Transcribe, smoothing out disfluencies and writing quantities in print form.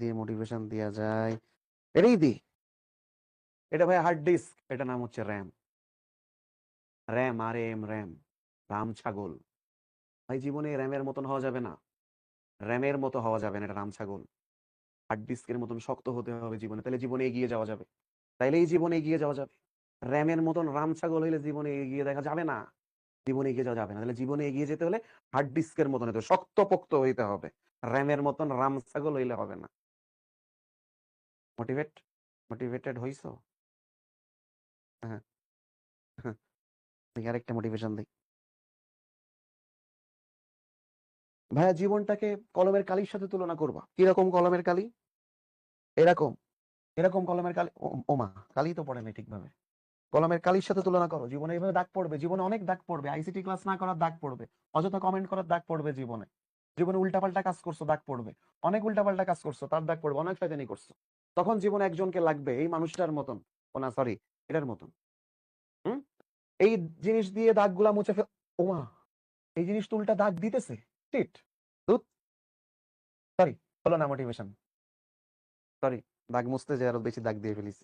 দিয়ে মোটিভেশন দেওয়া যায়? এটাই দি। এটা ভাই হার্ড ডিস্ক, এটা নাম হচ্ছে RAM. RAM, R M, RAM, রাম ছাগল। ভাই জীবনে র্যামের মতন হওয়া যাবে না, র্যামের মতো হওয়া যাবে না, এটা রাম ছাগল। হার্ড ডিস্কের মতন শক্ত হতে হবে জীবনে, তাহলে জীবনে এগিয়ে যাওয়া যাবে, তাইলেই জীবনে এগিয়ে যাওয়া যাবে। র্যামের মতন রাম ছাগল হইলে জীবনে এগিয়ে দেখা যাবে না, জীবনে এগিয়ে যাওয়া যাবে না। তাহলে জীবনে এগিয়ে যেতে হলে হার্ড ডিস্কের মতন হতে হবে, শক্ত পোক্ত হইতে হবে। র্যামের মতন রাম ছাগল হইলে হবে না। মোটিভেট মোটিভেটেড হইছো? হ্যাঁ, হ্যাঁ, দেখি আরেকটা মোটিভেশন দিই। ভাইয়া জীবনটাকে কলমের কালির সাথে তুলনা করবা। কিরকম কলমের কালি? এরকম, এরকম কলমের কালি। ওমা, কালি তো পড়ে নাই ঠিকভাবে। কলমের কালির সাথে তুলনা করো, জীবনে এইভাবে দাগ পড়বে, জীবনে অনেক দাগ পড়বে। আইসিটি ক্লাস না করার দাগ পড়বে, অযথা কমেন্ট করার দাগ পড়বে জীবনে। জীবনে উল্টাপাল্টা কাজ করছো, দাগ পড়বে। অনেক উল্টাপাল্টা কাজ করছো, তার দাগ পড়বে। অনেক শয়তানি করছো, তখন জীবনে একজনকে লাগবে এই মানুষটার মতন, ও না সরি, এটার মতন। হুম, এই জিনিস দিয়ে দাগগুলা মুছে ফেল। ওমা, এই জিনিস তো উল্টা দাগ দিতেছে। শিট, সরি, হলো না মোটিভেশন। সরি, দাগ মুছতে যে আরো বেশি দাগ দিয়ে ফেলিছি।